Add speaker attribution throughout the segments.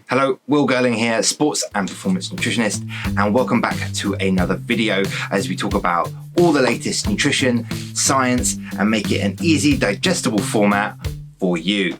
Speaker 1: Hello, Will Girling here, sports and performance nutritionist, and welcome back to another video as we talk about all the latest nutrition, science, and make it an easy, digestible format for you.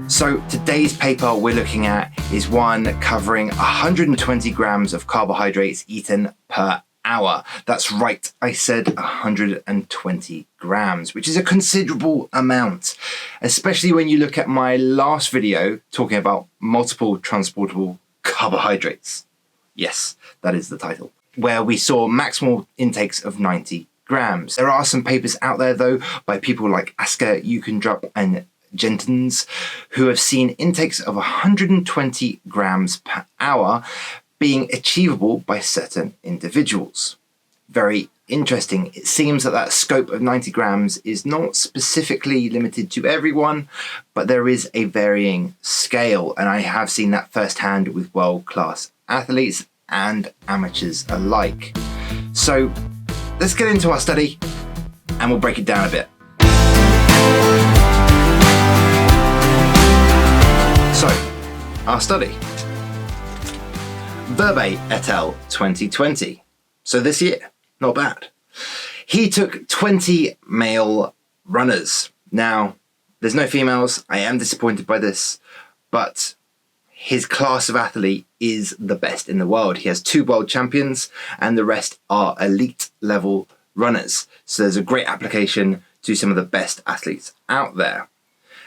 Speaker 1: So today's paper we're looking at is one covering 120 grams of carbohydrates eaten per hour. That's right, I said 120 grams, which is a considerable amount, especially when you look at my last video talking about multiple transportable carbohydrates. Yes, that is the title, where we saw maximal intakes of 90 grams. There are some papers out there though by people like Asker, Ukendrup and Gentens who have seen intakes of 120 grams per hour being achievable by certain individuals. Very interesting. It seems that that scope of 90 grams is not specifically limited to everyone, but there is a varying scale, and I have seen that firsthand with world-class athletes and amateurs alike. So let's get into our study and we'll break it down a bit. So, our study. Verbe et al. 2020. So this year, not bad. He took 20 male runners. Now, there's no females. I am disappointed by this, but his class of athlete is the best in the world. He has 2 world champions and the rest are elite level runners. So there's a great application to some of the best athletes out there.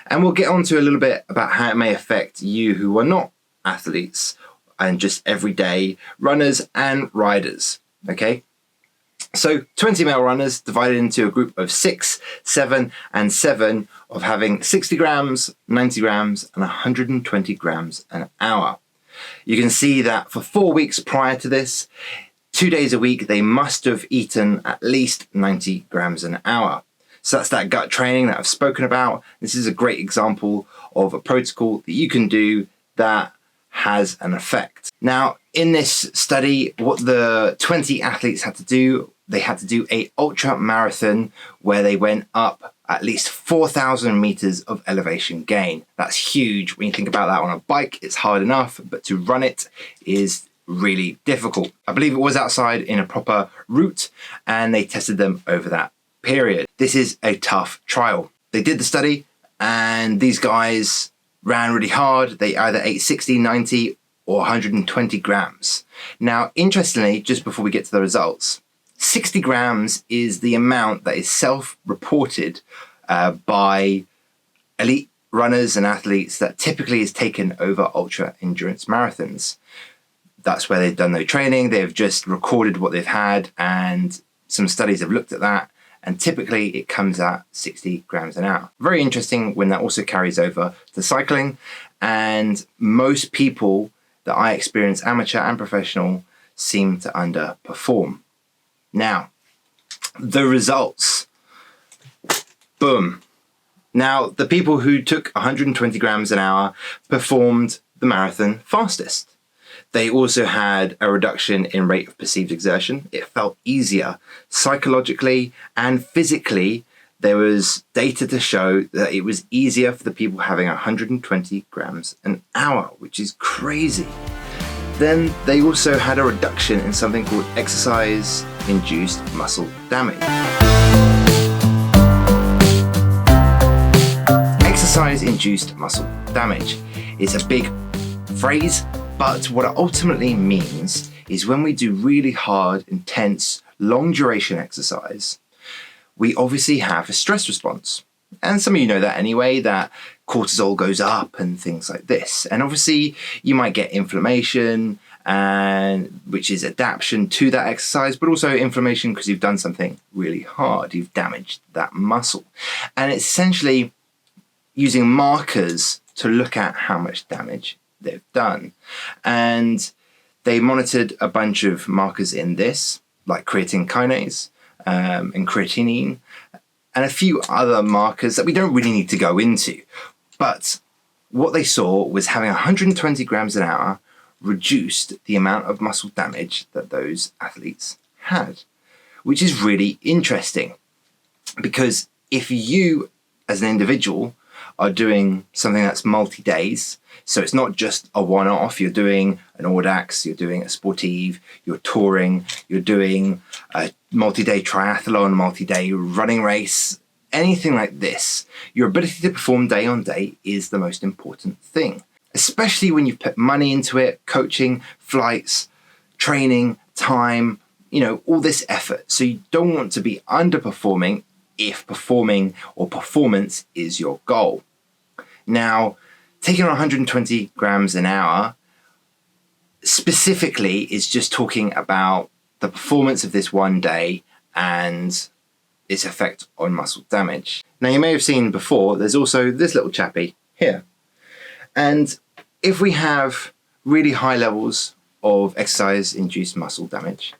Speaker 1: And we'll get on to a little bit about how it may affect you who are not athletes and just everyday runners and riders, okay? So 20 male runners divided into a group of 6, 7, and 7 of having 60 grams, 90 grams, and 120 grams an hour. You can see that for 4 weeks prior to this, 2 days a week, they must have eaten at least 90 grams an hour. So that's that gut training that I've spoken about. This is a great example of a protocol that you can do that has an effect. Now, in this study, what the 20 athletes had to do, they had to do a ultra marathon where they went up at least 4,000 meters of elevation gain. That's huge. When you think about that on a bike, it's hard enough, but to run it is really difficult. I believe it was outside in a proper route and they tested them over that period. This is a tough trial. They did the study and these guys ran really hard. They either ate 60, 90 or 120 grams. Now, interestingly, just before we get to the results, 60 grams is the amount that is self-reported by elite runners and athletes that typically is taken over ultra endurance marathons. That's where they've done no training. They've just recorded what they've had and some studies have looked at that. And typically it comes at 60 grams an hour. Very interesting when that also carries over to cycling. And most people that I experience, amateur and professional, seem to underperform. Now, the results. Boom. Now, the people who took 120 grams an hour performed the marathon fastest. They also had a reduction in rate of perceived exertion. It felt easier. Psychologically and physically, there was data to show that it was easier for the people having 120 grams an hour, which is crazy. Then they also had a reduction in something called exercise-induced muscle damage. Exercise-induced muscle damage is a big phrase, but what it ultimately means is when we do really hard, intense, long duration exercise, we obviously have a stress response. And some of you know that anyway, that cortisol goes up and things like this. And obviously you might get inflammation, and which is adaptation to that exercise, but also inflammation because you've done something really hard. You've damaged that muscle. And it's essentially using markers to look at how much damage they've done. And they monitored a bunch of markers in this, like creatine kinase and creatinine, and a few other markers that we don't really need to go into. But what they saw was having 120 grams an hour reduced the amount of muscle damage that those athletes had, which is really interesting. Because if you, as an individual, are doing something that's multi-days, so it's not just a one-off, you're doing an Audax, you're doing a Sportive, you're touring, you're doing a multi-day triathlon, multi-day running race, anything like this, your ability to perform day on day is the most important thing. Especially when you've put money into it, coaching, flights, training, time, all this effort. So you don't want to be underperforming if performing or performance is your goal. Now, taking on 120 grams an hour specifically is just talking about the performance of this one day and its effect on muscle damage. Now, you may have seen before, there's also this little chappy here. And if we have really high levels of exercise-induced muscle damage,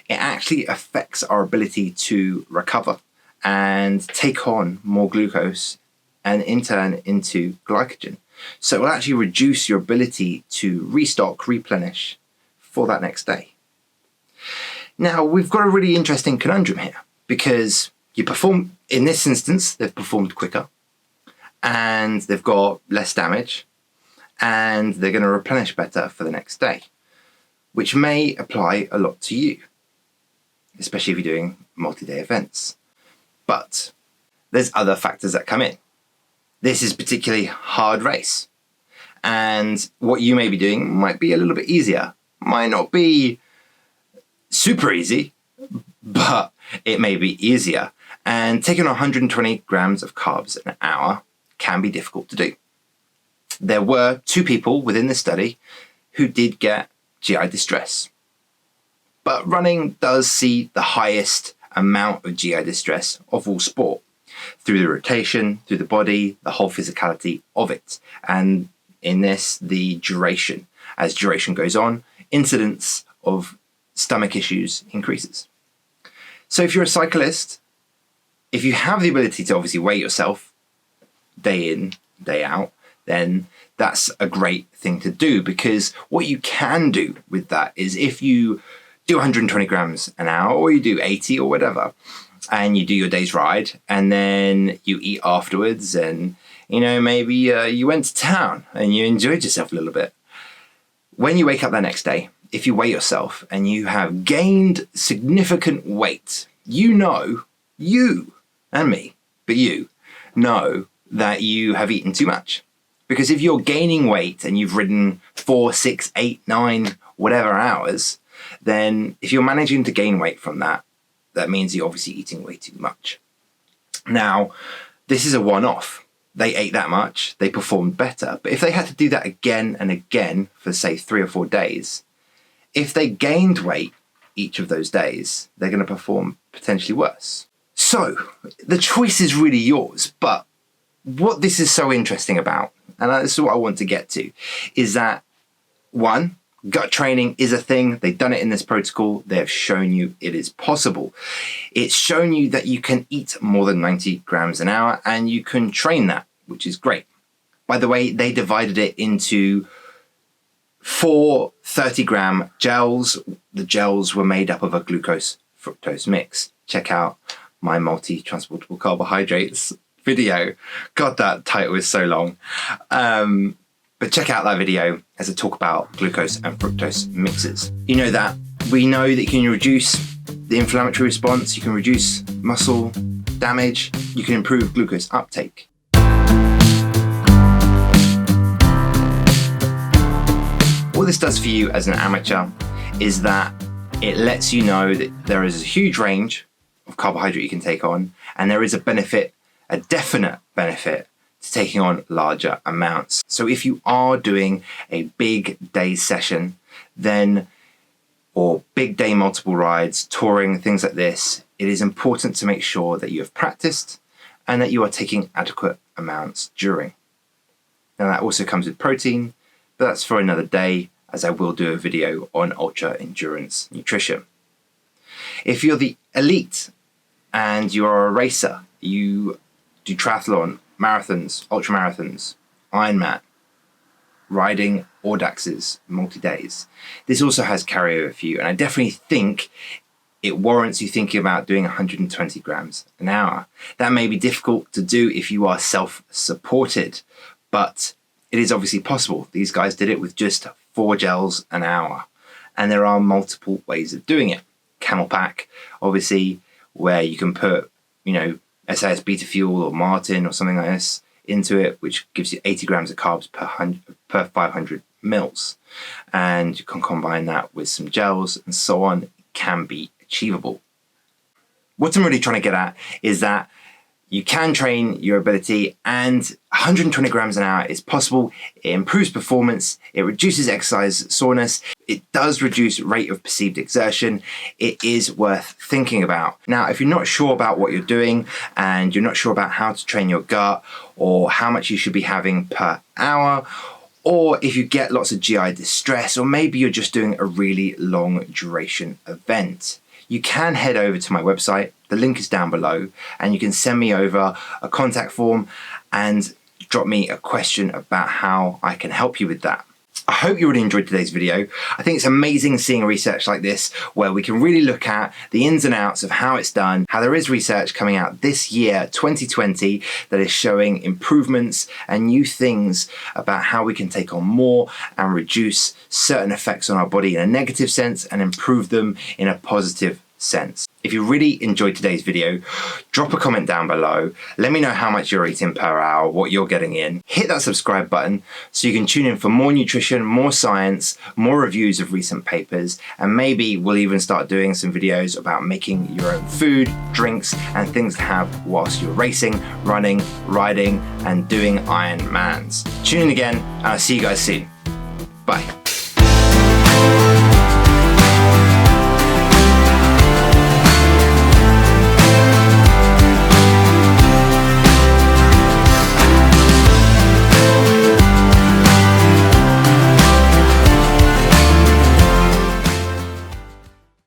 Speaker 1: it actually affects our ability to recover and take on more glucose and in turn into glycogen. So it will actually reduce your ability to restock, replenish for that next day. Now, we've got a really interesting conundrum here because you perform, in this instance, they've performed quicker and they've got less damage and they're going to replenish better for the next day, which may apply a lot to you, especially if you're doing multi-day events. But there's other factors that come in. This is a particularly hard race, and what you may be doing might be a little bit easier. Might not be super easy, but it may be easier. And taking 120 grams of carbs an hour can be difficult to do. There were 2 people within the study who did get GI distress. But running does see the highest amount of GI distress of all sport, through the rotation, through the body, the whole physicality of it. And in this, the duration. As duration goes on, incidence of stomach issues increases. So if you're a cyclist, if you have the ability to obviously weigh yourself day in, day out, then that's a great thing to do, because what you can do with that is if you do 120 grams an hour or you do 80 or whatever, and you do your day's ride and then you eat afterwards and, maybe you went to town and you enjoyed yourself a little bit. When you wake up that next day, if you weigh yourself and you have gained significant weight, you and me, but you know that you have eaten too much. Because if you're gaining weight and you've ridden 4, 6, 8, 9, whatever hours, then if you're managing to gain weight from that, that means you're obviously eating way too much. Now, this is a one-off. They ate that much, they performed better. But if they had to do that again and again for, say, 3 or 4 days, if they gained weight each of those days, they're going to perform potentially worse. So, the choice is really yours. But what this is so interesting about, and this is what I want to get to, is that, 1, gut training is a thing. They've done it in this protocol. They've shown you it is possible. It's shown you that you can eat more than 90 grams an hour and you can train that, which is great. By the way, they divided it into 4 30-gram gels. The gels were made up of a glucose fructose mix. Check out my multi-transportable carbohydrates video. God, that title is so long. But check out that video as I talk about glucose and fructose mixes. We know that you can reduce the inflammatory response, you can reduce muscle damage, you can improve glucose uptake. What this does for you as an amateur is that it lets you know that there is a huge range of carbohydrate you can take on, and there is a benefit, a definite benefit, to taking on larger amounts. So if you are doing a big day session, or big day multiple rides, touring, things like this, it is important to make sure that you have practiced and that you are taking adequate amounts during. Now that also comes with protein, but that's for another day, as I will do a video on ultra endurance nutrition. If you're the elite and you are a racer, you do triathlon, marathons, ultramarathons, Ironman, riding Audaxes, multi-days. This also has carryover for you, and I definitely think it warrants you thinking about doing 120 grams an hour. That may be difficult to do if you are self-supported, but it is obviously possible. These guys did it with just 4 gels an hour, and there are multiple ways of doing it. Camel Pack, obviously, where you can put, SAS Beta Fuel or Martin or something like this into it, which gives you 80 grams of carbs per 500 mils. And you can combine that with some gels and so on. It can be achievable. What I'm really trying to get at is that you can train your ability, and 120 grams an hour is possible. It improves performance, it reduces exercise soreness, it does reduce rate of perceived exertion. It is worth thinking about. Now, if you're not sure about what you're doing and you're not sure about how to train your gut or how much you should be having per hour, or if you get lots of GI distress, or maybe you're just doing a really long duration event, you can head over to my website. The link is down below, and you can send me over a contact form and drop me a question about how I can help you with that. I hope you really enjoyed today's video. I think it's amazing seeing research like this where we can really look at the ins and outs of how it's done, how there is research coming out this year, 2020, that is showing improvements and new things about how we can take on more and reduce certain effects on our body in a negative sense and improve them in a positive sense. If you really enjoyed today's video, drop a comment down below. Let me know how much you're eating per hour, what you're getting in. Hit that subscribe button so you can tune in for more nutrition, more science, more reviews of recent papers, and maybe we'll even start doing some videos about making your own food, drinks, and things to have whilst you're racing, running, riding, and doing Ironmans. Tune in again, and I'll see you guys soon. Bye.